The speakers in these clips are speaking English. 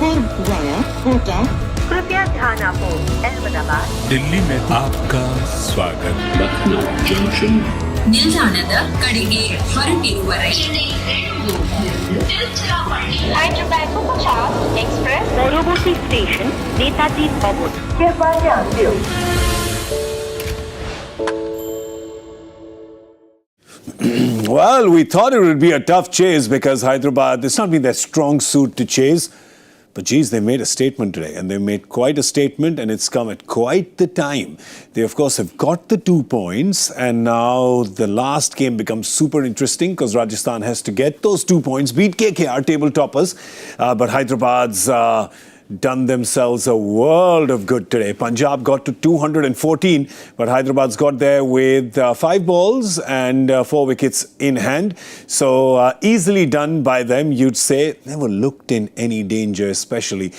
कोटा, कृपया ध्यान आपो अहमदाबाद, दिल्ली में आपका स्वागत. Lucknow Junction. ನಿಲ್ದಾಣದ ಕಡೆಗೆ ಹೊರಟಿರುವರೆ Hyderabad को 50 एक्सप्रेस पौरबती स्टेशन नेताजी भवन. कृपया ध्यान दो. Well, we thought it would be a tough chase because Hyderabad, it's not been their strong suit to chase. But geez, they made a statement today, and they made quite a statement, and it's come at quite the time. They, of course, have got the 2 points, and now the last game becomes super interesting because Rajasthan has to get those 2 points, beat KKR, table toppers. But Hyderabad's done themselves a world of good today. Punjab got to 214, but Hyderabad's got there with 5 balls and 4 wickets in hand. So easily done by them, you'd say. Never looked in any danger, especially.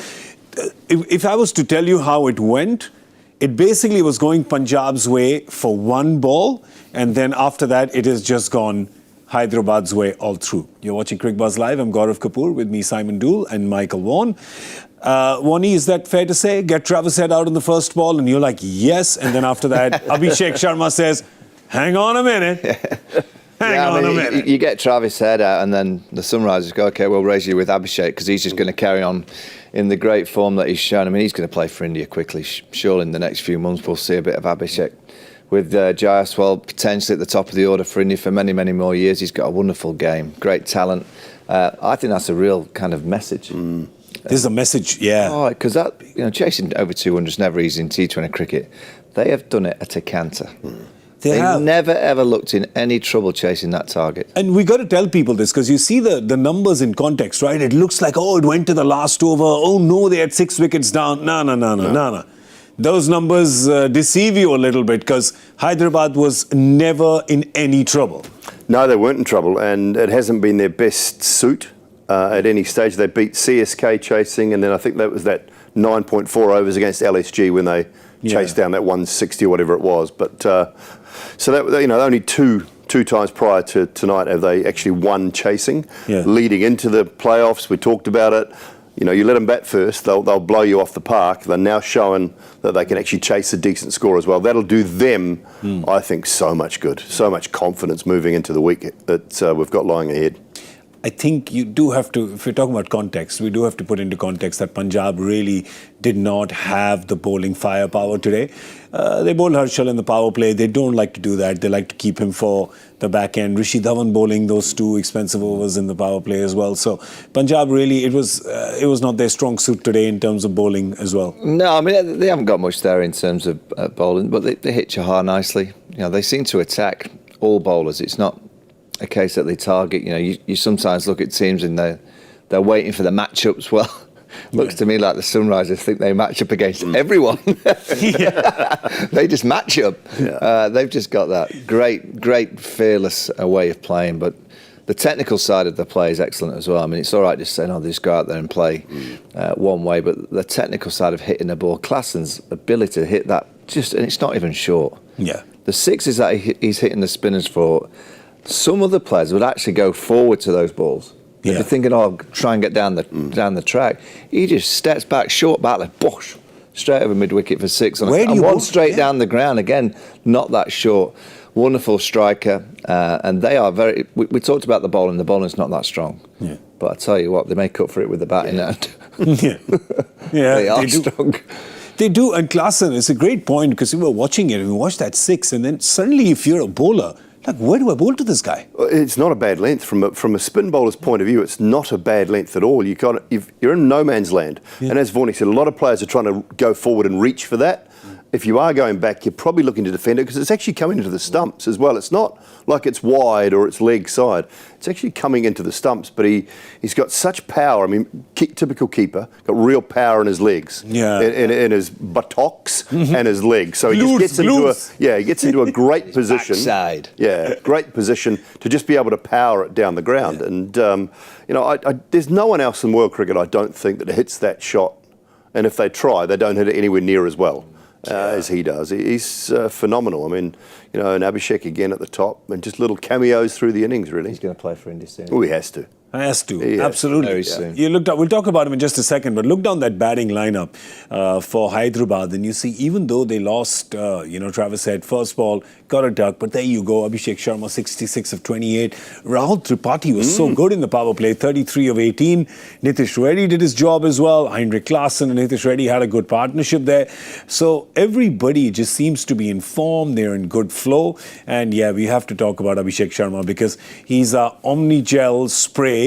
If I was to tell you how it went, it basically was going Punjab's way for 1 ball, and then after that, it has just gone Hyderabad's way all through. You're watching Cricbuzz Live. I'm Gaurav Kapur with me, Simon Doull and Michael Vaughan. Wani, is that fair to say? Get Travis Head out in the first ball, and you're like, yes. And then after that, Abhishek Sharma says, hang on a minute. Hang on a minute. You get Travis Head out, and then the Sunrisers go, OK, we'll raise you with Abhishek because he's just going to carry on in the great form that he's shown. I mean, he's going to play for India quickly. Surely in the next few months, we'll see a bit of Abhishek. With Jayaswal potentially at the top of the order for India for many, many more years. He's got a wonderful game, great talent. I think that's a real kind of message. This is a message, yeah. Oh, because that, chasing over 200 is never easy in T20 cricket. They have done it at a canter. They never ever looked in any trouble chasing that target. And we got to tell people this because you see the numbers in context, right? It looks like, oh, it went to the last over. Oh, no, they had 6 wickets down. No. Those numbers deceive you a little bit because Hyderabad was never in any trouble. No, they weren't in trouble, and it hasn't been their best suit at any stage. They beat CSK chasing, and then I think that was that 9.4 overs against LSG when they chased down that 160 or whatever it was. But so that only two times prior to tonight have they actually won chasing. Leading into the playoffs, we talked about it. You let them bat first, they'll blow you off the park. They're now showing that they can actually chase a decent score as well. That'll do them, I think, so much good, so much confidence moving into the week that we've got lying ahead. I think you do have to, if you're talking about context, we do have to put into context that Punjab really did not have the bowling firepower today. They bowled Harshal in the power play. They don't like to do that. They like to keep him for the back end. Rishi Dhawan bowling those 2 expensive overs in the power play as well. So Punjab really, it was not their strong suit today in terms of bowling as well. No, I mean, they haven't got much there in terms of bowling, but they hit Chahar nicely. They seem to attack all bowlers. It's not a case that they target. You sometimes look at teams and they're waiting for the matchups. Well, looks to me like the Sunrisers think they match up against everyone. They just match up. They've just got that great fearless way of playing. But the technical side of the play is excellent as well. I mean, it's all right just saying, they just go out there and play one way. But the technical side of hitting the ball, Klaasen's ability to hit that, and it's not even short. The sixes that he's hitting the spinners for, some other players would actually go forward to those balls. If you're thinking, try and get down the track, he just steps back, short back, like bosh, straight over mid-wicket for 6. And one straight down the ground, again, not that short. Wonderful striker. And they are very... We talked about the bowling. The bowling's not that strong. But I tell you what, they make up for it with the batting. They are strong. They do. And Klaasen, it's a great point because we were watching it and we watched that 6 and then suddenly if you're a bowler... Like, where do I bowl to this guy? It's not a bad length. From a spin bowler's point of view, it's not a bad length at all. You're in no man's land. And as Vaughan said, a lot of players are trying to go forward and reach for that. If you are going back, you're probably looking to defend it because it's actually coming into the stumps as well. It's not like it's wide or it's leg side. It's actually coming into the stumps, but he's got such power. I mean, typical keeper, got real power in his legs, in his buttocks and his legs. So he just gets into a great position. Backside. Great position to just be able to power it down the ground. And there's no one else in world cricket, I don't think, that hits that shot. And if they try, they don't hit it anywhere near as well. As he does. He's phenomenal. I mean, and Abhishek again at the top, and just little cameos through the innings, really. He's going to play for India soon. Oh, he has to. Has to, Yeah, absolutely. very soon. You looked up. We'll talk about him in just a second, but look down that batting lineup for Hyderabad, and you see, even though they lost, Travis Head first ball, got a duck, but there you go. Abhishek Sharma, 66 of 28. Rahul Tripathi was so good in the power play, 33 of 18. Nitish Reddy did his job as well. Heinrich Klaasen and Nitish Reddy had a good partnership there. So everybody just seems to be in form. They're in good flow, and yeah, we have to talk about Abhishek Sharma because he's our Omnigel spray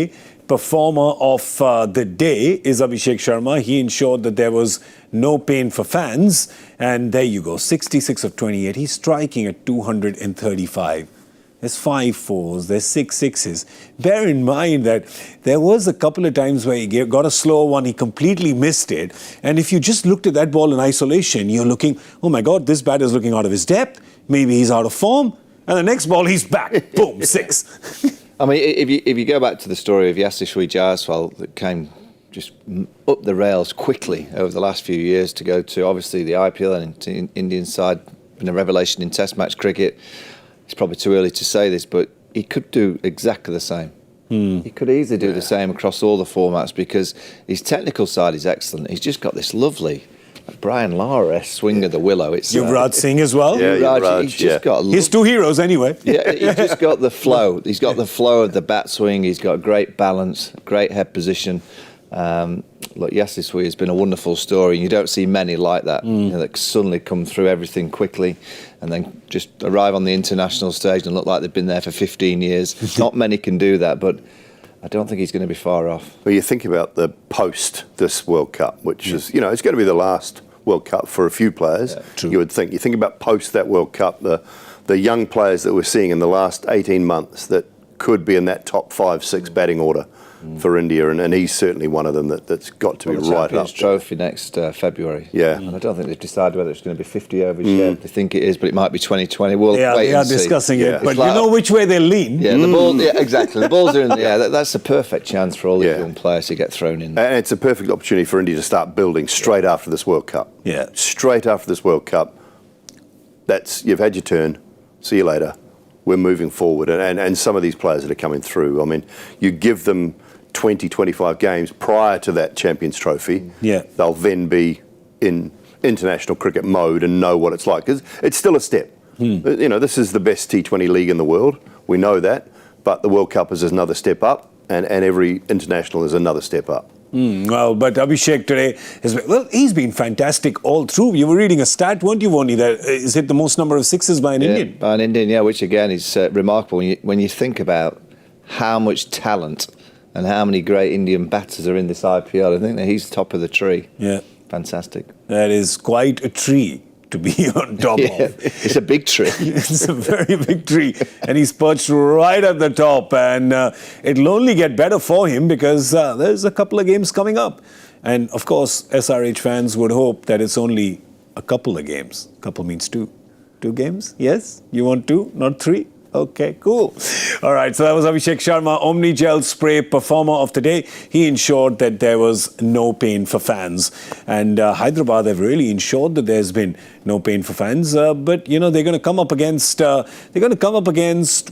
performer of the day is Abhishek Sharma. He ensured that there was no pain for fans. And there you go, 66 of 28. He's striking at 235. There's 5 fours, there's 6 sixes. Bear in mind that there was a couple of times where he got a slow one, he completely missed it. And if you just looked at that ball in isolation, you're looking, oh my God, this batter's looking out of his depth. Maybe he's out of form. And the next ball, he's back. Boom, 6. I mean, if you go back to the story of Yashasvi Jaiswal that came just up the rails quickly over the last few years to go to obviously the IPL and to Indian side, been a revelation in Test match cricket. It's probably too early to say this, but he could do exactly the same. He could easily do the same across all the formats because his technical side is excellent. He's just got this lovely Brian Lara-esque swing of the willow. It's Yuvraj Singh as well. Yeah, Yuvraj, he's just got His 2 heroes anyway. yeah, he's just got the flow. He's got the flow of the bat swing. He's got great balance, great head position. Look, Yashasvi has been a wonderful story. You don't see many like that, that suddenly come through everything quickly and then just arrive on the international stage and look like they've been there for 15 years. Not many can do that, but I don't think he's going to be far off. Well, you think about the post this World Cup, which is, it's going to be the last World Cup for a few players. True. You would think. You think about post that World Cup, the young players that we're seeing in the last 18 months that could be in that top 5, 6 batting order for India, and he's certainly one of them that's got to be right up. Champions Trophy next February. Yeah. And I don't think they've decided whether it's going to be 50 overs yet. They think it is, but it might be 2020. We'll Yeah, wait they are and see. discussing Yeah. it, but It's like- you know which way they lean. Yeah, the ball. Yeah, exactly. The balls are in the air. That's a perfect chance for all these young players to get thrown in. And it's a perfect opportunity for India to start building straight after this World Cup. Yeah. Straight after this World Cup, you've had your turn. See you later. We're moving forward. And some of these players that are coming through, I mean, you give them 20, 25 games prior to that Champions Trophy. Yeah. They'll then be in international cricket mode and know what it's like. 'Cause it's still a step. This is the best T20 league in the world. We know that. But the World Cup is another step up, and every international is another step up. Well, but Abhishek today he's been fantastic all through. You were reading a stat, weren't you, Voni, that he's hit the most number of sixes by an Indian? By an Indian, which again is remarkable when you think about how much talent and how many great Indian batters are in this IPL. I think that he's top of the tree. Yeah. Fantastic. That is quite a tree to be on top of. It's a big tree. It's a very big tree, and he's perched right at the top, and it'll only get better for him because there's a couple of games coming up. And of course, SRH fans would hope that it's only a couple of games. Couple means 2. 2 games? Yes? You want 2, not 3? Okay, cool. All right, so that was Abhishek Sharma, Omnigel Spray Performer of the Day. He ensured that there was no pain for fans. And Hyderabad have really ensured that there's been no pain for fans. But, they're going to come up against,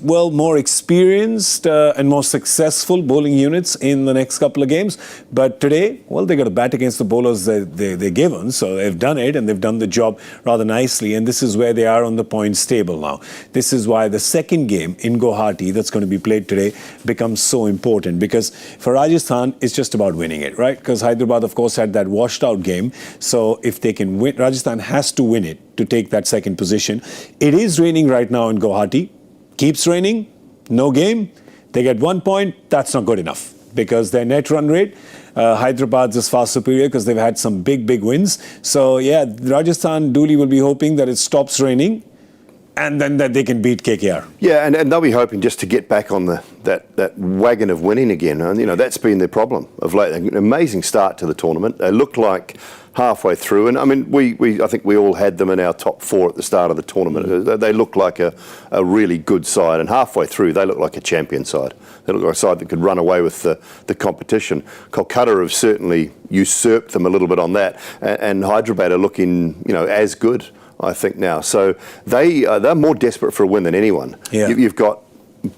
more experienced and more successful bowling units in the next couple of games. But today, they're going to bat against the bowlers they're given. So they've done it, and they've done the job rather nicely. And this is where they are on the points table now. This is why the second game in Guwahati that's going to be played today becomes so important, because for Rajasthan, it's just about winning it, right? Because Hyderabad, of course, had that washed out game. So if they can win, Rajasthan has to win it to take that second position. It is raining right now in Guwahati. Keeps raining, no game. They get 1 point. That's not good enough because their net run rate, Hyderabad's is far superior because they've had some big wins. So yeah, Rajasthan duly will be hoping that it stops raining and then that they can beat KKR. Yeah, and they'll be hoping just to get back on that wagon of winning again. And, that's been their problem of late. An amazing start to the tournament. They looked like halfway through, and I mean, I think we all had them in our top 4 at the start of the tournament. They looked like a really good side, and halfway through, they looked like a champion side. They looked like a side that could run away with the competition. Kolkata have certainly usurped them a little bit on that, and Hyderabad are looking, as good, I think, now. So they're more desperate for a win than anyone. Yeah. You've got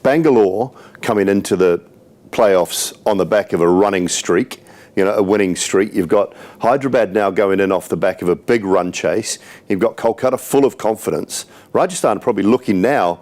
Bangalore coming into the playoffs on the back of a running streak, a winning streak. You've got Hyderabad now going in off the back of a big run chase. You've got Kolkata full of confidence. Rajasthan are probably looking now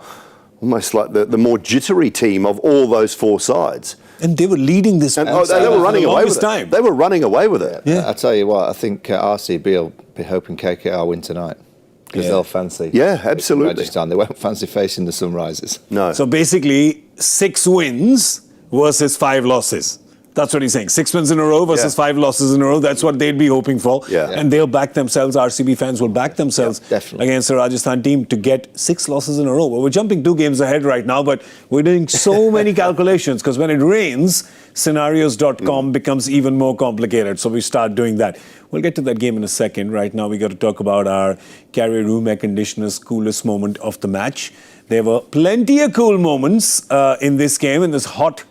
almost like the more jittery team of all those four sides. And they were leading this. And, they were running away with it. They were running away with it. Yeah. I tell you what, I think RCB will be hoping KKR win tonight. Because they'll fancy. Yeah, absolutely. Rajasthan. They won't fancy facing the Sunrisers. No. So basically, 6 wins versus 5 losses. That's what he's saying. 6 wins in a row versus 5 losses in a row. That's what they'd be hoping for. Yeah. And they'll back themselves, RCB fans will back themselves against the Rajasthan team to get 6 losses in a row. Well, we're jumping 2 games ahead right now, but we're doing so many calculations because when it rains, scenarios.com becomes even more complicated. So we start doing that. We'll get to that game in a second. Right now, we got to talk about our Carrier Room Air Conditioner's coolest moment of the match. There were plenty of cool moments in this game, in this hot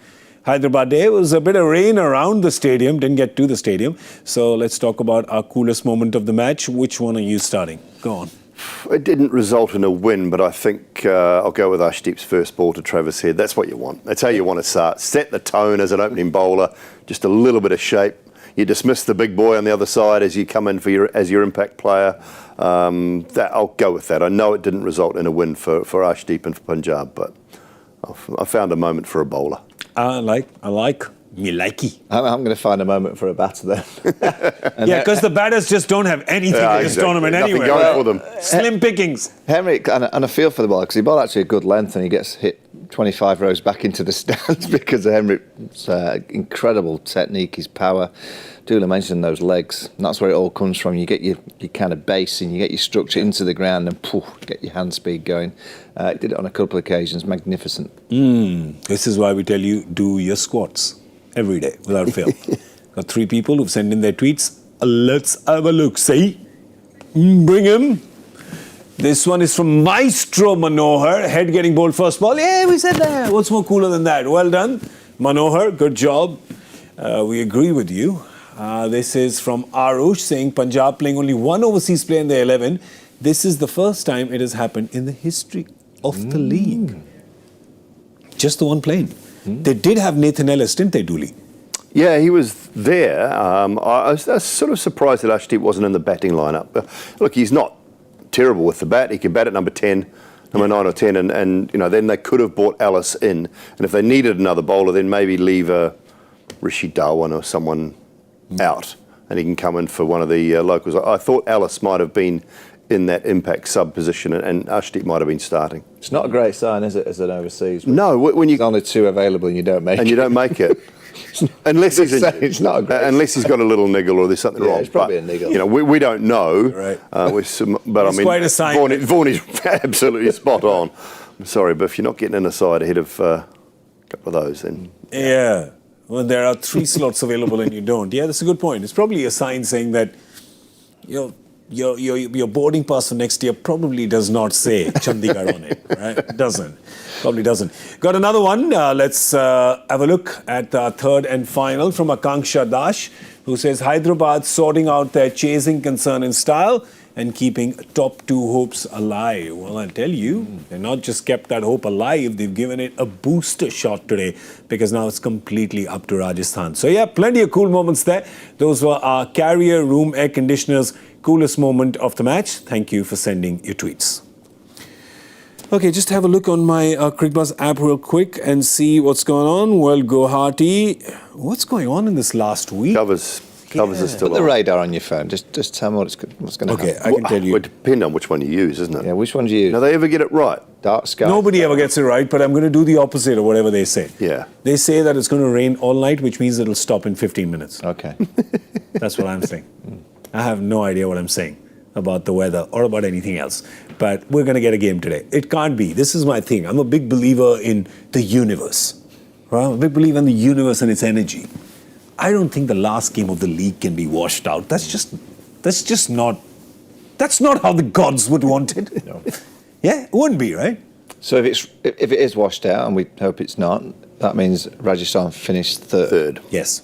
Hyderabad day. It was a bit of rain around the stadium, didn't get to the stadium. So let's talk about our coolest moment of the match. Which one are you starting? Go on. It didn't result in a win, but I think I'll go with Ashdeep's first ball to Travis Head. That's what you want. That's how you want to start. Set the tone as an opening bowler, just a little bit of shape. You dismiss the big boy on the other side as you come in as your impact player. I'll go with that. I know it didn't result in a win for Ashdeep and for Punjab, but I found a moment for a bowler. I like. Me likey. I'm going to find a moment for a batter then. Yeah, because the batters just don't have anything in this tournament anyway. Nothing going for them. Slim pickings. Heinrich, and I feel for the ball because he bowled actually a good length and he gets hit 25 rows back into the stands because of Heinrich's incredible technique, his power. Doull mentioned those legs, and that's where it all comes from. You get your kind of base and you get your structure into the ground and get your hand speed going. Did it on a couple of occasions, magnificent. This is why we tell you, do your squats every day without fail. Got 3 people who've sent in their tweets. Let's have a look. See? Bring him. This one is from Maestro Manohar. Head getting bowled first ball. Yeah, we said that. What's more cooler than that? Well done, Manohar. Good job. We agree with you. This is from Arush saying Punjab playing only 1 overseas player in the 11. This is the first time it has happened in the history of the league. Just the one playing. They did have Nathan Ellis, didn't they, Dooley? Yeah, he was there. I was sort of surprised that Ashdeep wasn't in the batting lineup. Look, he's not terrible with the bat. He can bat at number 10, number 9 or 10, and then they could have brought Ellis in. And if they needed another bowler, then maybe leave Rishi Darwan or someone out, and he can come in for one of the locals. I thought Ellis might have been in that impact sub position, and Ashdeep might have been starting. It's not a great sign, is it, as an overseas? No, when there's only 2 available and you don't make it. And you don't make it. Unless he's injured. It's not a great unless he's got a little niggle or there's something wrong. It's probably a niggle. We don't know. Right. But it's I mean, quite a sign. Vaughan is absolutely spot on. I'm sorry, but if you're not getting in the side ahead of a couple of those, then... Yeah. Well, there are 3 slots available and you don't. Yeah, that's a good point. It's probably a sign saying that your boarding pass for next year probably does not say Chandigarh on it, right? It doesn't. Probably doesn't. Got another one. Let's have a look at the third and final from Akanksha Dash, who says Hyderabad sorting out their chasing concern in style and keeping top 2 hopes alive. Well, I'll tell you, they've not just kept that hope alive, they've given it a booster shot today because now it's completely up to Rajasthan. So yeah, plenty of cool moments there. Those were our Carrier Room Air Conditioners coolest moment of the match. Thank you for sending your tweets. Okay, just have a look on my Cricbuzz app real quick and see what's going on. Well, Guwahati, what's going on in this last week? Covers are still Put the on. radar on your phone. Just tell me what's going to happen. Okay, I can tell you. It depends on which one you use, isn't it? Yeah, which one do you use? Now, they ever get it right? Dark sky. Nobody ever gets it right, but I'm going to do the opposite of whatever they say. Yeah. They say that it's going to rain all night, which means it'll stop in 15 minutes. Okay. That's what I'm saying. I have no idea what I'm saying about the weather or about anything else. But we're going to get a game today. It can't be. This is my thing. I'm a big believer in the universe. Right? I'm a big believer in the universe and its energy. I don't think the last game of the league can be washed out. That's not how the gods would want it. No. Yeah, it wouldn't be, right? So if it is washed out, and we hope it's not, that means Rajasthan finished third. Yes.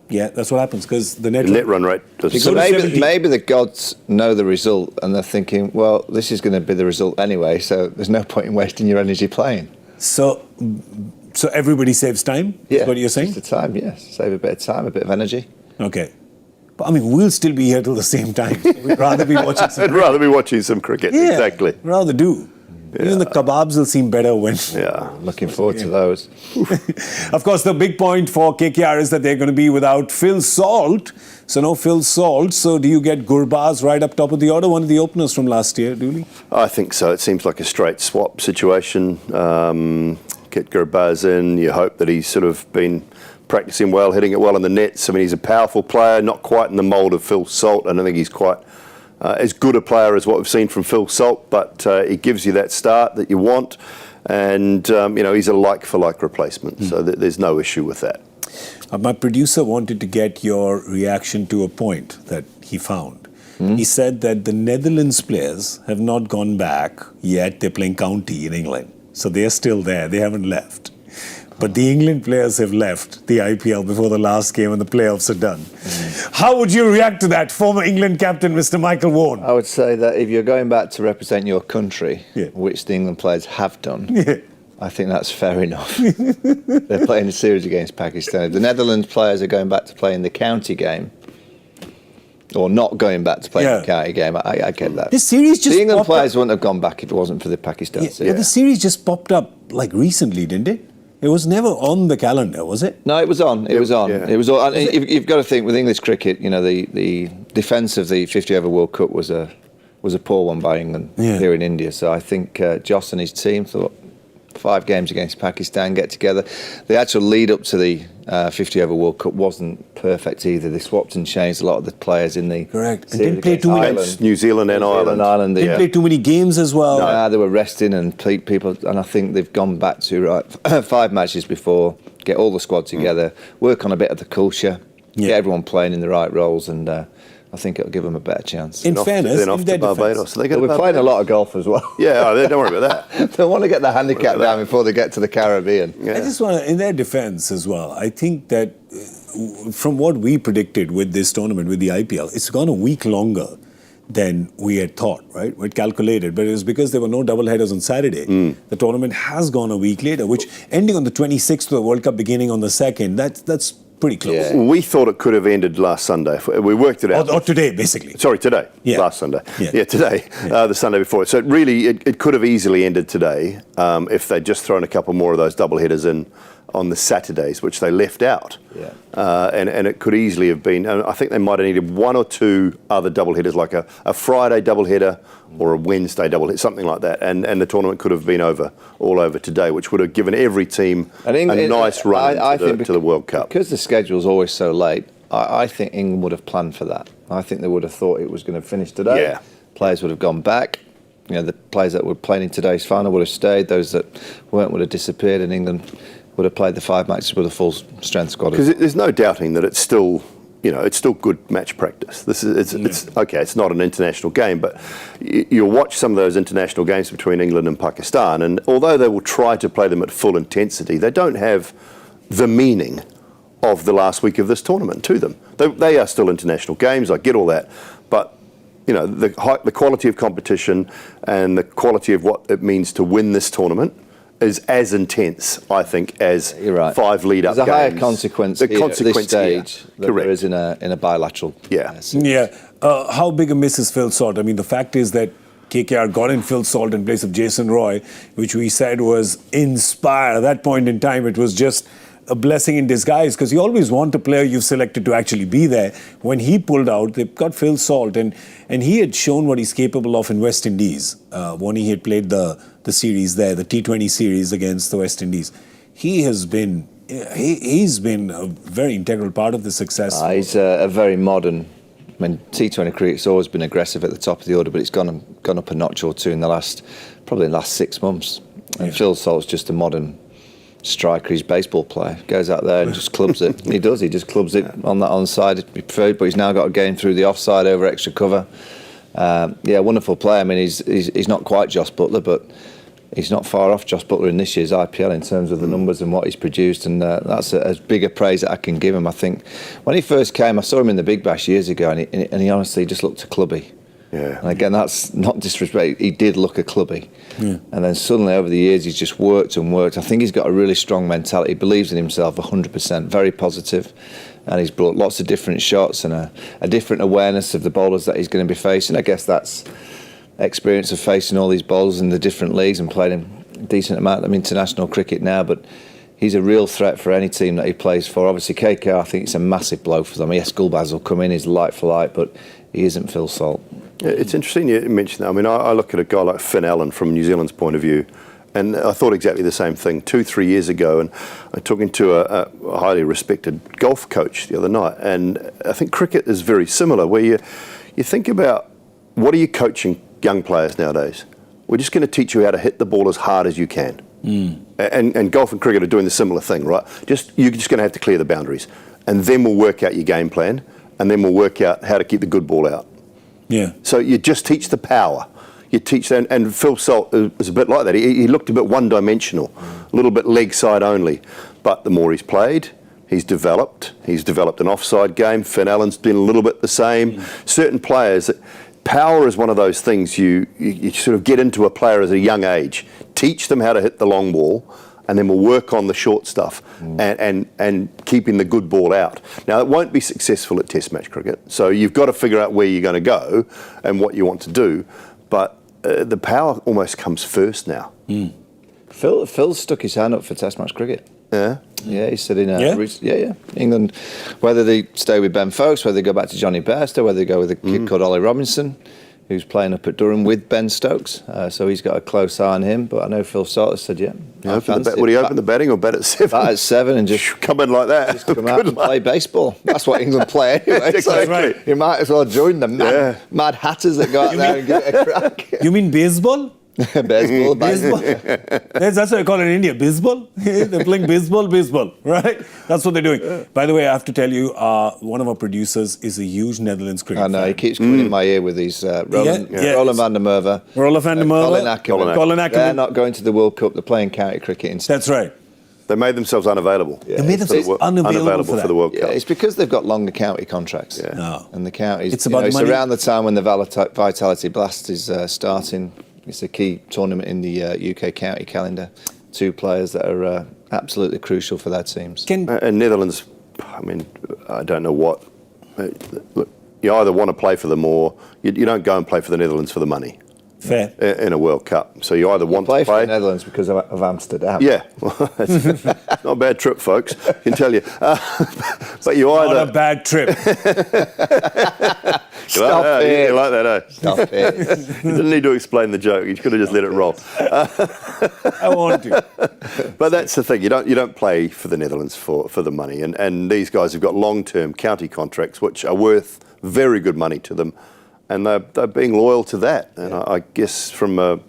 Yeah, that's what happens because the net run rate doesn't... So go to 70. maybe the gods know the result and they're thinking, well, this is going to be the result anyway, so there's no point in wasting your energy playing. So So everybody saves time? Yeah, Is what you're saying? just the time, yes. Save a bit of time, a bit of energy. Okay. But I mean, we'll still be here till the same time. So we'd rather be watching some I'd rather be watching some cricket. Yeah, Exactly. rather do. Even the kebabs will seem better when... Yeah. Looking forward to those. Of course, the big point for KKR is that they're going to be without Phil Salt. So no Phil Salt. So do you get Cricbuzz right up top of the order, one of the openers from last year, Dooley? I think so. It seems like a straight swap situation. Get Cricbuzz in. You hope that he's sort of been practicing well, hitting it well in the nets. I mean, he's a powerful player, not quite in the mould of Phil Salt. I don't think he's quite as good a player as what we've seen from Phil Salt, but he gives you that start that you want. And, he's a like-for-like replacement, so there's no issue with that. My producer wanted to get your reaction to a point that he found. He said that the Netherlands players have not gone back yet. They're playing county in England. So they're still there. They haven't left. But the England players have left the IPL before the last game and the playoffs are done. How would you react to that, former England captain, Mr. Michael Vaughan? I would say that if you're going back to represent your country, Yeah. which the England players have done, Yeah. I think that's fair enough. They're playing a series against Pakistan. If the Netherlands players are going back to playing the county game, or not going back to play the county game, I get that. This series just The England popped players up. wouldn't have gone back if it wasn't for the Pakistan series. Yeah, the series just popped up like recently, didn't it? It was never on the calendar, was it? No, it was on. It was on. Yeah. It was on. And you've got to think with English cricket, the defence of the 50 over World Cup was a poor one by England here in India. So I think Joss and his team thought 5 games against Pakistan, get together. The actual lead up to the 50 over World Cup wasn't perfect either. They swapped and changed a lot of the players in the Correct. And series didn't play against too many- Ireland. New Zealand and Ireland. Didn't play too many games as well. They were resting and people, and I think they've gone back to 5 matches before, get all the squad together, work on a bit of the culture, get everyone playing in the right roles, and I think it'll give them a better chance. In fairness, then off in to their Barbados. defence, They We're playing a lot of golf as well. Yeah, don't worry about that. They want to get the handicap down before they get to the Caribbean. Yeah. I just want to, in their defence as well, I think that from what we predicted with this tournament, with the IPL, it's gone a week longer than we had thought, right? We had calculated, but it was because there were no double headers on Saturday. The tournament has gone a week later, which ending on the 26th of the World Cup, beginning on the 2nd, that's pretty close. Yeah. We thought it could have ended last Sunday. We worked it out. Or today, basically. Sorry, today. Yeah. Last Sunday. Yeah. Today. The Sunday before. So it could have easily ended today if they'd just thrown a couple more of those double headers in on the Saturdays, which they left out. Yeah. And it could easily have been, I think they might have needed 1 or 2 other double headers, like a Friday double header or a Wednesday double header, something like that. And the tournament could have been all over today, which would have given every team a nice run to the World Cup. Because the schedule's always so late, I think England would have planned for that. I think they would have thought it was going to finish today. Yeah. Players would have gone back. The players that were playing in today's final would have stayed. Those that weren't would have disappeared, and England would have played the 5 matches with a full strength squad. Because there's no doubting that it's still good match practice. It's okay. It's not an international game, but you'll watch some of those international games between England and Pakistan, and although they will try to play them at full intensity, they don't have the meaning of the last week of this tournament to them. They are still international games. I get all that, but the quality of competition and the quality of what it means to win this tournament is as intense, I think, as 5 lead-up games. There's a higher consequence the here consequence at this stage than Correct. there is in a bilateral. Yeah. How big a miss is Phil Salt? I mean, the fact is that KKR got in Phil Salt in place of Jason Roy, which we said was inspire. At that point in time, it was just a blessing in disguise, because you always want a player you've selected to actually be there. When he pulled out, they've got Phil Salt, and he had shown what he's capable of in West Indies when he had played the series there, the T20 series against the West Indies. He's been a very integral part of the success. He's a very modern. I mean, T20 cricket's always been aggressive at the top of the order, but it's gone up a notch or two in the last 6 months. And Phil Salt's just a modern striker. He's a baseball player. Goes out there and just clubs it. He does. He just clubs it on that onside. It'd be preferred, but he's now got a game through the offside over extra cover. Wonderful player. I mean, he's not quite Joss Butler, but he's not far off Joss Butler in this year's IPL in terms of the numbers and what he's produced, and that's as big a praise that I can give him. I think when he first came, I saw him in the Big Bash years ago, and he honestly just looked clubby. Yeah. And again, that's not disrespect. He did look a clubby. And then suddenly over the years, he's just worked and worked. I think he's got a really strong mentality. He believes in himself 100%, very positive. And he's brought lots of different shots and a different awareness of the bowlers that he's going to be facing. I guess that's experience of facing all these bowlers in the different leagues and playing a decent amount of international cricket now. But he's a real threat for any team that he plays for. Obviously, KKR, I think it's a massive blow for them. Yes, Cricbuzz will come in, he's light for light, but he isn't Phil Salt. It's interesting you mentioned that. I mean, I look at a guy like Finn Allen from New Zealand's point of view, and I thought exactly the same thing 2-3 years ago. And I'm talking to a highly respected golf coach the other night, and I think cricket is very similar, where you think about what are you coaching young players nowadays? We're just going to teach you how to hit the ball as hard as you can. And golf and cricket are doing the similar thing, right? You're just going to have to clear the boundaries, and then we'll work out your game plan, and then we'll work out how to keep the good ball out. Yeah. So you just teach the power. You teach that, and Phil Salt is a bit like that. He looked a bit one-dimensional, a little bit leg side only. But the more he's played, he's developed. He's developed an offside game. Finn Allen's been a little bit the same. Certain players, power is one of those things you sort of get into a player at a young age. Teach them how to hit the long ball, and then we'll work on the short stuff and keeping the good ball out. Now, it won't be successful at Test match cricket, so you've got to figure out where you're going to go and what you want to do, but the power almost comes first now. Phil's stuck his hand up for Test match cricket. Yeah? Yeah, he said in England, whether they stay with Ben Foakes, whether they go back to Johnny Bairstow, whether they go with a kid called Ollie Robinson, who's playing up at Durham with Ben Stokes. So he's got a close eye on him. But I know Phil Salt has said, Would he open the batting or bat at 7? Bat at 7 and just come in like that. Just come out and play baseball. That's what England play anyway. Exactly. So you might as well join the mad hatters that go out there and get a crack. You mean baseball? Baseball. That's what I call it in India, baseball. They're playing baseball, right? That's what they're doing. By the way, I have to tell you, one of our producers is a huge Netherlands cricket fan. I know, he keeps coming in my ear with these Roland van der Merwe. Roland van der Merwe. Colin Ackerman. They're not going to the World Cup, they're playing county cricket instead. That's right. They made themselves unavailable. They made themselves unavailable for the World Cup. Yeah, it's because they've got longer county contracts. Yeah. No. And the counties, It's about it's money. around the time when the Vitality Blast is starting. It's a key tournament in the UK county calendar. 2 players that are absolutely crucial for their teams. And Netherlands, I mean, I don't know what. Look, you either want to play for them or you don't go and play for the Netherlands for the money. Fair. In a World Cup. So you either want play to play for the Netherlands because of Amsterdam. Yeah, it's not a bad trip, folks. I can tell you. But you either Not a bad trip. Stop it. You like that, eh? Stop it. You didn't need to explain the joke. You could have just let it roll. I want to. But that's the thing. You don't play for the Netherlands for the money. And these guys have got long-term county contracts, which are worth very good money to them. And they're being loyal to that. And I guess from a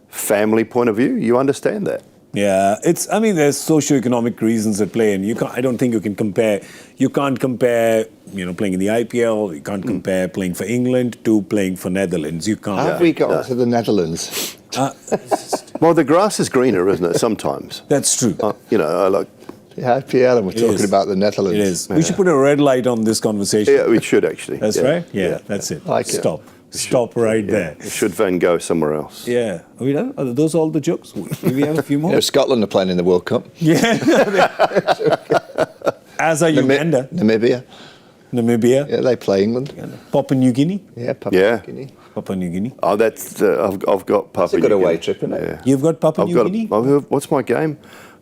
family point of view, you understand that. Yeah, there's socio-economic reasons at play, and I don't think you can compare. You can't compare, playing in the IPL. You can't compare playing for England to playing for Netherlands. You can't. Have we got to the Netherlands? Well, the grass is greener, isn't it? Sometimes. That's true. I like. The IPL, and we're talking about the Netherlands. It is. We should put a red light on this conversation. Yeah, we should actually. That's right. Yeah, that's it. Like it. Stop right there. Should Van go somewhere else? Yeah. Are we done? Are those all the jokes? Do we have a few more? Scotland are playing in the World Cup. Yeah. As are Uganda. Namibia. Yeah, they play England. Papua New Guinea. Yeah, Papua New Guinea. Papua New Guinea. Oh, that's I've got Papua. It's a good away trip, isn't it? Yeah. You've got Papua New Guinea? What's my game?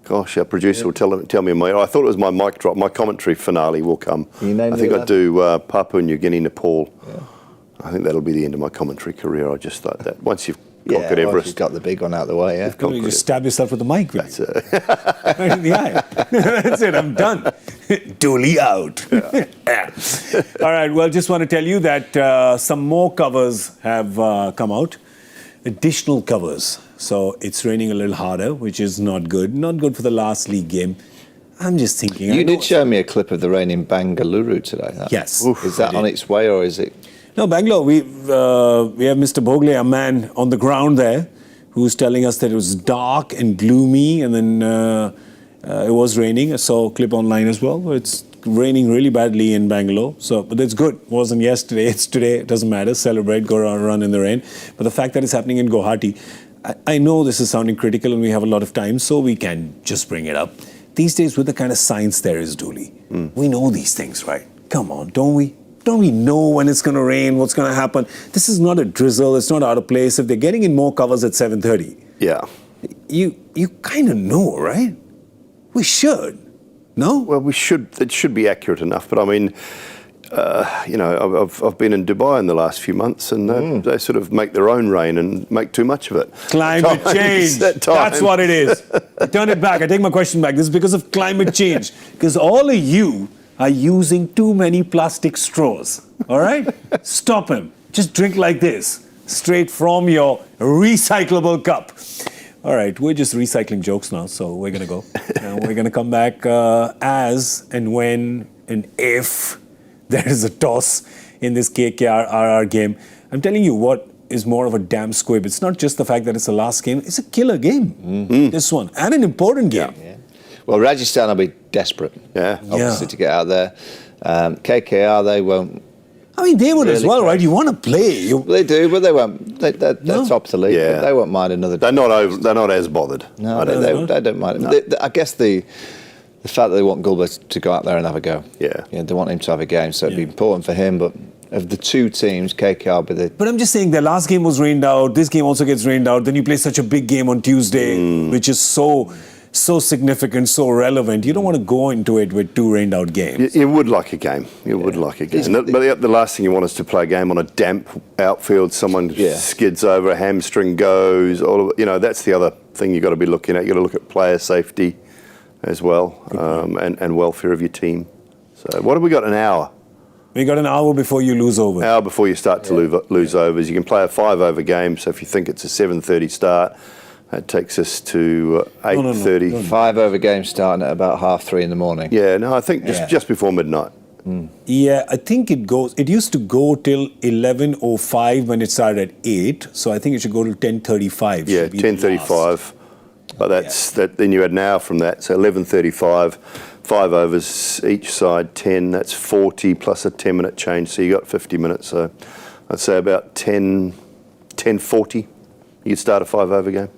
Gosh, our producer will tell me. I thought it was my mic drop. My commentary finale will come. I think I do Papua New Guinea, Nepal. Yeah. I think that'll be the end of my commentary career. I just thought that once you've conquered Everest, you've got the big one out the way. Yeah, you just stab yourself with the mic. That's it. Right in the eye. That's it. I'm done. Duly out. Yeah. All right. Well, just want to tell you that some more covers have come out. Additional covers. So it's raining a little harder, which is not good. Not good for the last league game. I'm just thinking. You did show me a clip of the rain in Bangalore today. Yes. Is that on its way, or is it? No, Bangalore. We have Mr. Bhogle, a man on the ground there, who's telling us that it was dark and gloomy, and then it was raining. I saw a clip online as well, where it's raining really badly in Bangalore. So, but it's good. It wasn't yesterday. It's today. It doesn't matter. Celebrate. Go run in the rain. But the fact that it's happening in Guwahati, I know this is sounding critical and we have a lot of time, so we can just bring it up. These days, with the kind of science there is, Dooley, we know these things, right? Come on, don't we? Don't we know when it's going to rain, what's going to happen? This is not a drizzle. It's not out of place. If they're getting in more covers at 7:30, Yeah. you kind of know, right? We should. No? Well, we should. It should be accurate enough. But I mean, I've been in Dubai in the last few months, and they sort of make their own rain and make too much of it. Climate change. That's what it is. I turn it back. I take my question back. This is because of climate change. Because all of you are using too many plastic straws. All right? Stop him. Just drink like this, straight from your recyclable cup. All right, we're just recycling jokes now, so we're going to go. We're going to come back as and when and if there is a toss in this KKR-RR game. I'm telling you what is more of a damn squib. It's not just the fact that it's the last game. It's a killer game, this one, and an important game. Yeah. Well, Rajasthan will be desperate, obviously, to get out there. KKR, they won't. I mean, they would really as well, right? You want to play. They do, but they won't. They're top of the league. Yeah. They won't mind another. They're not as bothered. No, they don't mind. No. I guess the fact that they want Gulbert to go out there and have a go. Yeah. They want him to have a game, so it'd be important for him. But of the two teams, KKR will be the. But I'm just saying, their last game was rained out. This game also gets rained out. Then you play such a big game on Tuesday, which is so significant, so relevant. You don't want to go into it with two rained out games. You would like a game. You would like a game. But the last thing you want is to play a game on a damp outfield. Someone skids over, a hamstring goes. All of, that's the other thing you've got to be looking at. You've got to look at player safety as well, and welfare of your team. So what have we got? An hour. We got an hour before you lose over. An hour before you start to lose overs. You can play a 5-over game. So if you think it's a 7:30 start, that takes us to 8:30. No. 5-over game starting at about 3:30 in the morning. Yeah, no, I think just before midnight. Yeah, I think it used to go till 11:05 when it started at 8. So I think it should go till 10:35. Yeah, 10:35. But then you add an hour from that, so 11:35. 5 overs each side, 10. That's 40 plus a 10-minute change. So you got 50 minutes. So I'd say about 10:40. You could start a 5-over game.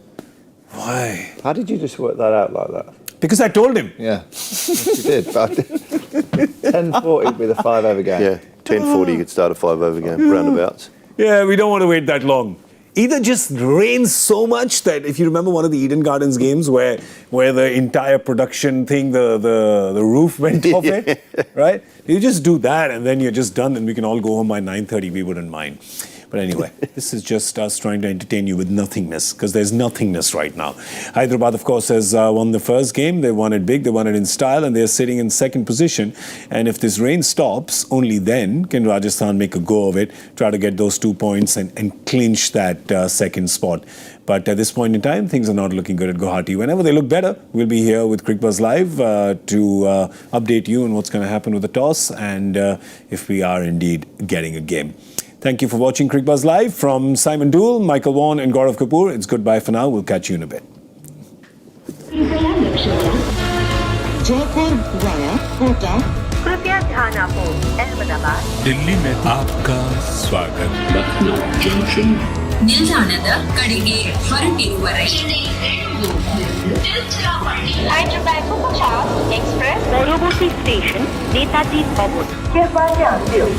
Why? How did you just work that out like that? Because I told him. Yeah, you did. 10:40 would be the 5-over game. Yeah, 10:40 you could start a 5-over game, roundabouts. Yeah, we don't want to wait that long. Either just rains so much that if you remember one of the Eden Gardens games where the entire production thing, the roof went off it, right? You just do that and then you're just done and we can all go home by 9:30. We wouldn't mind. But anyway, this is just us trying to entertain you with nothingness, because there's nothingness right now. Hyderabad, of course, has won the first game. They won it big, they won it in style, and they're sitting in second position. And if this rain stops, only then can Rajasthan make a go of it, try to get those 2 points and clinch that second spot. But at this point in time, things are not looking good at Guwahati. Whenever they look better, we'll be here with Cricbuzz Live to update you on what's going to happen with the toss and if we are indeed getting a game. Thank you for watching Cricbuzz Live from Simon Doull, Michael Vaughan and Gaurav Kapur. It's goodbye for now. We'll catch you in a bit. Jaipur गया कोटा कृपया ध्यान आपो अहमदाबाद दिल्ली में आपका स्वागत Lucknow junction ನಿಲ್ದಾಣದ ಕಡೆಗೆ ಹೊರಟಿರುವರೆ Hyderabad Superfast Express পরবর্তী স্টেশন নেতাজি ভবন। कृपया ध्यान दें।